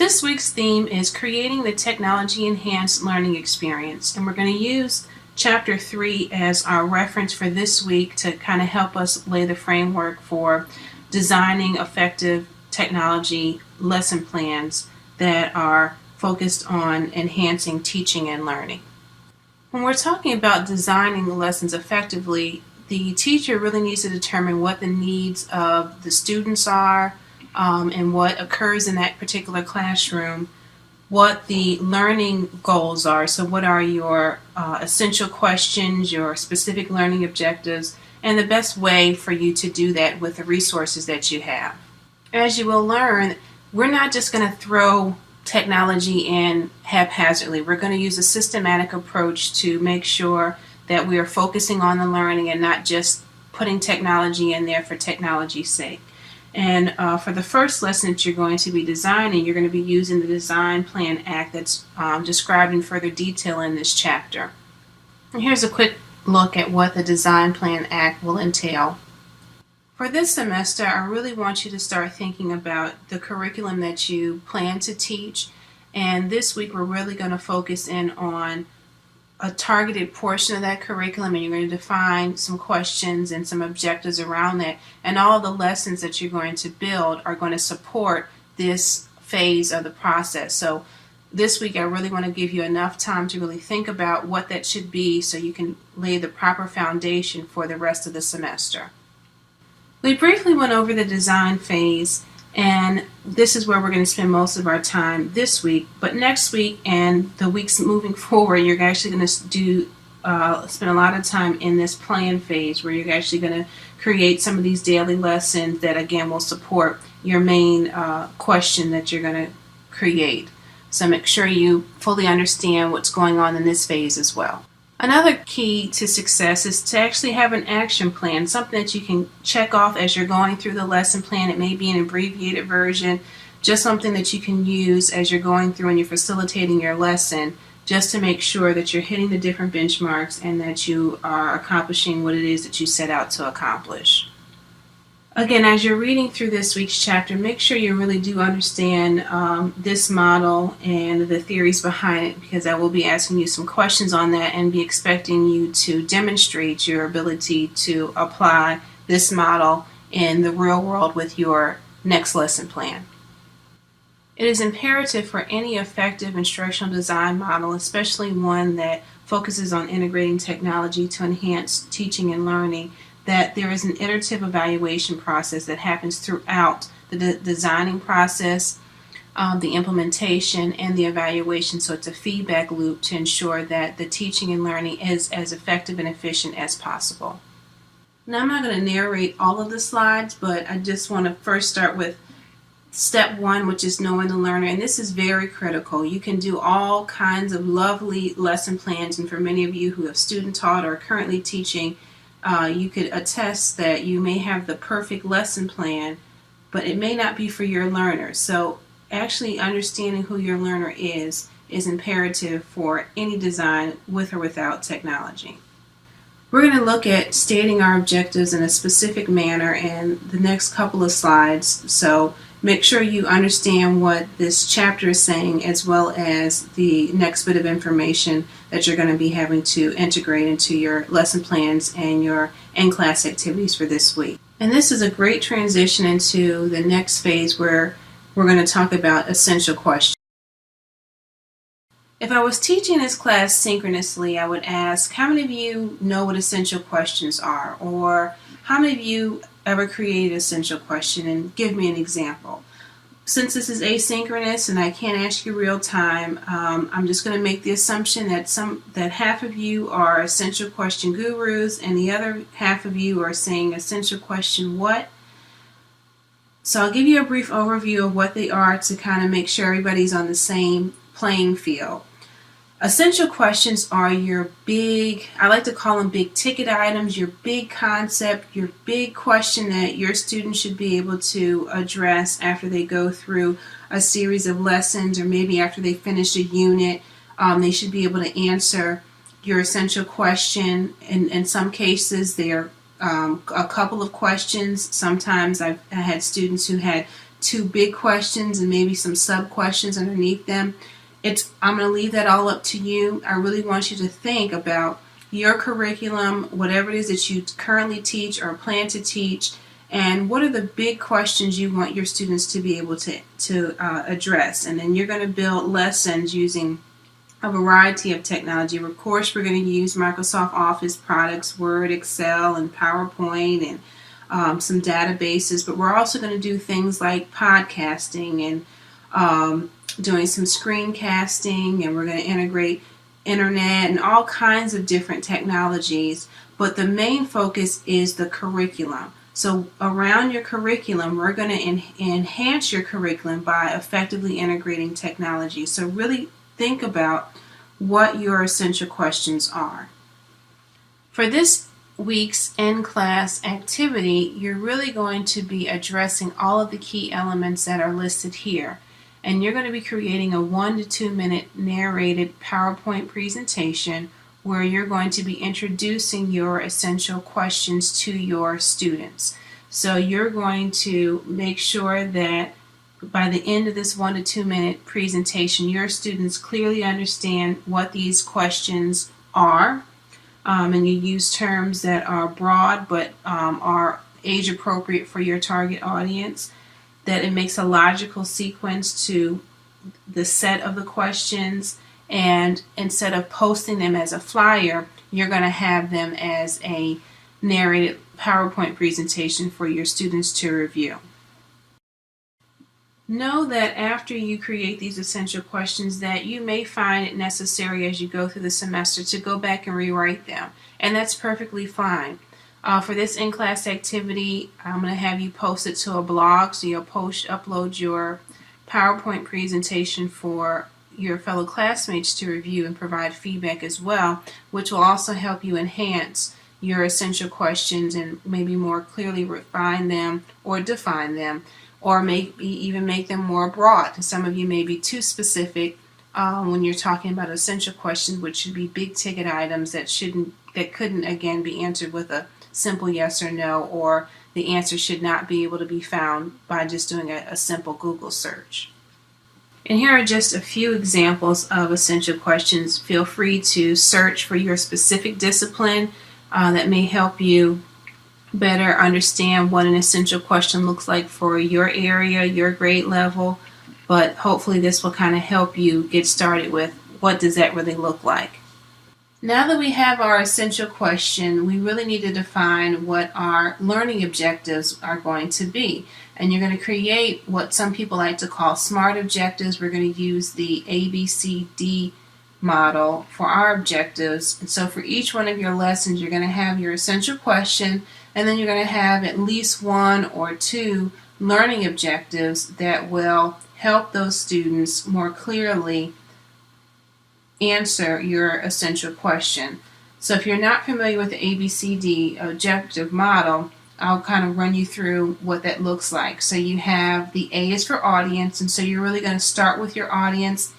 This week's theme is creating the technology-enhanced learning experience, and we're going to use Chapter 3 as our reference for this week to kind of help us lay the framework for designing effective technology lesson plans that are focused on enhancing teaching and learning. When we're talking about designing lessons effectively, the teacher really needs to determine what the needs of the students are, and what occurs in that particular classroom, what the learning goals are. So what are your essential questions, your specific learning objectives, and the best way for you to do that with the resources that you have. As you will learn, we're not just going to throw technology in haphazardly. We're going to use a systematic approach to make sure that we are focusing on the learning and not just putting technology in there for technology's sake. And for the first lesson that you're going to be designing, you're going to be using the Design Plan Act that's described in further detail in this chapter. And here's a quick look at what the Design Plan Act will entail. For this semester, I really want you to start thinking about the curriculum that you plan to teach. And this week, we're really going to focus in on a targeted portion of that curriculum, and you're going to define some questions and some objectives around that, and all the lessons that you're going to build are going to support this phase of the process. So this week I really want to give you enough time to really think about what that should be so you can lay the proper foundation for the rest of the semester. We briefly went over the design phase, and this is where we're going to spend most of our time this week. But next week and the weeks moving forward, you're actually going to spend a lot of time in this plan phase where you're actually going to create some of these daily lessons that again will support your main question that you're going to create. So make sure you fully understand what's going on in this phase as well. Another key to success is to actually have an action plan, something that you can check off as you're going through the lesson plan. It may be an abbreviated version, just something that you can use as you're going through and you're facilitating your lesson, just to make sure that you're hitting the different benchmarks and that you are accomplishing what it is that you set out to accomplish. Again, as you're reading through this week's chapter, make sure you really do understand this model and the theories behind it, because I will be asking you some questions on that and be expecting you to demonstrate your ability to apply this model in the real world with your next lesson plan. It is imperative for any effective instructional design model, especially one that focuses on integrating technology to enhance teaching and learning, that there is an iterative evaluation process that happens throughout the designing process, the implementation, and the evaluation. So it's a feedback loop to ensure that the teaching and learning is as effective and efficient as possible. Now, I'm not going to narrate all of the slides, but I just want to first start with step 1, which is knowing the learner, and this is very critical. You can do all kinds of lovely lesson plans, and for many of you who have student taught or are currently teaching, you could attest that you may have the perfect lesson plan, but it may not be for your learner. So actually understanding who your learner is imperative for any design with or without technology. We're going to look at stating our objectives in a specific manner in the next couple of slides. So make sure you understand what this chapter is saying, as well as the next bit of information that you're going to be having to integrate into your lesson plans and your in-class activities for this week. And this is a great transition into the next phase where we're going to talk about essential questions. If I was teaching this class synchronously, I would ask, how many of you know what essential questions are? Or how many of you ever created an essential question, and give me an example. Since this is asynchronous and I can't ask you real time, I'm just going to make the assumption that half of you are essential question gurus and the other half of you are saying essential question what? So I'll give you a brief overview of what they are to kind of make sure everybody's on the same playing field. Essential questions are your big, I like to call them big ticket items, your big concept, your big question that your students should be able to address after they go through a series of lessons, or maybe after they finish a unit. They should be able to answer your essential question. In some cases, they're a couple of questions. Sometimes I had students who had two big questions and maybe some sub questions underneath them. I'm going to leave that all up to you. I really want you to think about your curriculum, whatever it is that you currently teach or plan to teach, and what are the big questions you want your students to be able to address. And then you're going to build lessons using a variety of technology. Of course, we're going to use Microsoft Office products, Word, Excel, and PowerPoint, and some databases, but we're also going to do things like podcasting and doing some screencasting, and we're going to integrate internet and all kinds of different technologies, but the main focus is the curriculum. So around your curriculum, we're going to enhance your curriculum by effectively integrating technology. So really think about what your essential questions are. For this week's in-class activity, you're really going to be addressing all of the key elements that are listed here. And you're going to be creating a 1 to 2 minute narrated PowerPoint presentation where you're going to be introducing your essential questions to your students. So you're going to make sure that by the end of this 1 to 2 minute presentation, your students clearly understand what these questions are, and you use terms that are broad but are age appropriate for your target audience, that it makes a logical sequence to the set of the questions, and instead of posting them as a flyer, you're going to have them as a narrated PowerPoint presentation for your students to review. Know that after you create these essential questions that you may find it necessary as you go through the semester to go back and rewrite them, and that's perfectly fine. For this in-class activity, I'm going to have you post it to a blog, so you'll upload your PowerPoint presentation for your fellow classmates to review and provide feedback as well, which will also help you enhance your essential questions and maybe more clearly refine them or define them, or maybe even make them more broad. Some of you may be too specific when you're talking about essential questions, which should be big ticket items that couldn't again be answered with a simple yes or no, or the answer should not be able to be found by just doing a simple Google search. And here are just a few examples of essential questions. Feel free to search for your specific discipline that may help you better understand what an essential question looks like for your area, your grade level, but hopefully this will kind of help you get started with what does that really look like. Now that we have our essential question, we really need to define what our learning objectives are going to be. And you're going to create what some people like to call SMART objectives. We're going to use the ABCD model for our objectives. And so for each one of your lessons, you're going to have your essential question, and then you're going to have at least 1 or 2 learning objectives that will help those students more clearly answer your essential question. So if you're not familiar with the ABCD objective model, I'll kind of run you through what that looks like. So you have the A is for audience, and so you're really going to start with your audience.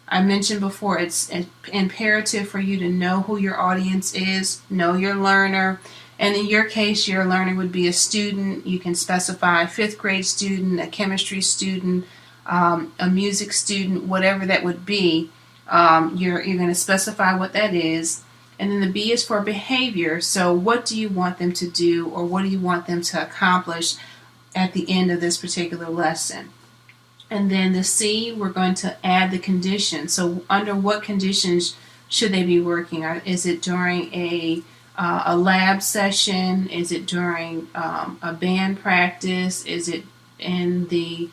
I mentioned before it's imperative for you to know who your audience is, know your learner, and in your case your learner would be a student. You can specify 5th grade student, a chemistry student, a music student, whatever that would be. You're going to specify what that is. And then the B is for behavior. So what do you want them to do, or what do you want them to accomplish at the end of this particular lesson? And then the C, we're going to add the conditions. So under what conditions should they be working? Is it during a lab session? Is it during a band practice? Is it in the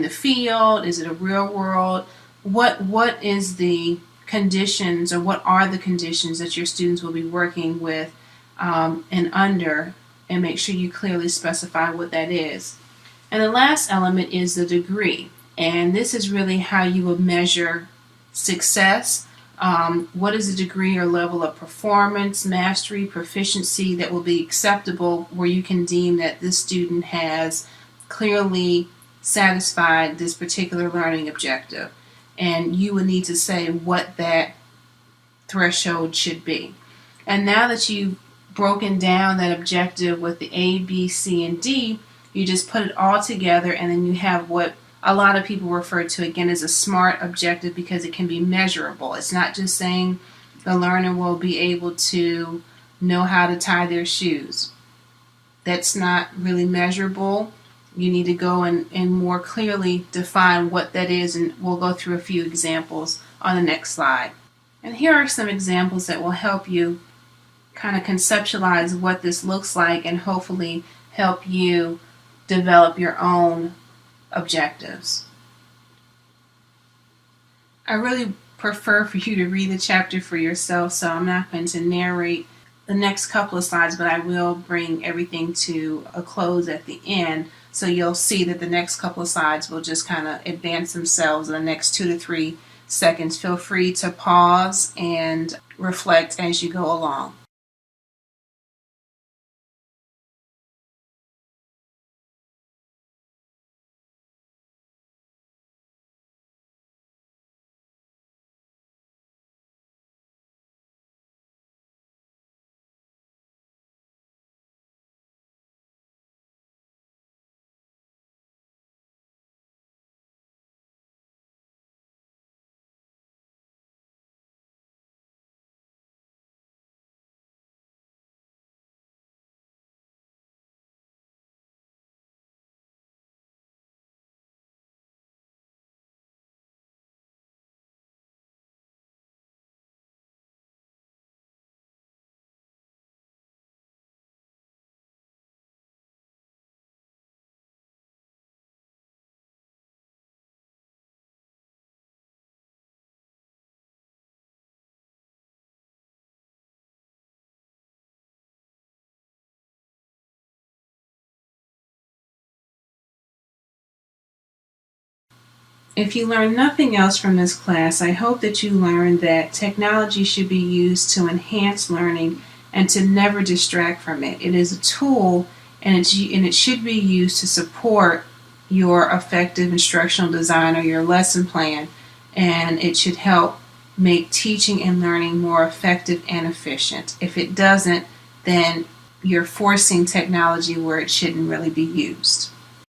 field? Is it a real world? What is the conditions, or what are the conditions that your students will be working with and under, and make sure you clearly specify what that is. And the last element is the degree, and this is really how you will measure success. What is the degree or level of performance, mastery, proficiency that will be acceptable, where you can deem that this student has clearly satisfied this particular learning objective. And you would need to say what that threshold should be. And now that you've broken down that objective with the A, B, C, and D, You just put it all together, and then you have what a lot of people refer to again as a SMART objective, because it can be measurable. It's not just saying the learner will be able to know how to tie their shoes. That's not really measurable. You need to go and more clearly define what that is, and we'll go through a few examples on the next slide. And here are some examples that will help you kind of conceptualize what this looks like and hopefully help you develop your own objectives. I really prefer for you to read the chapter for yourself, so I'm not going to narrate the next couple of slides, but I will bring everything to a close at the end, so you'll see that the next couple of slides will just kind of advance themselves in the next 2 to 3 seconds. Feel free to pause and reflect as you go along. If you learn nothing else from this class, I hope that you learned that technology should be used to enhance learning and to never distract from it. It is a tool, and it should be used to support your effective instructional design or your lesson plan, and it should help make teaching and learning more effective and efficient. If it doesn't, then you're forcing technology where it shouldn't really be used.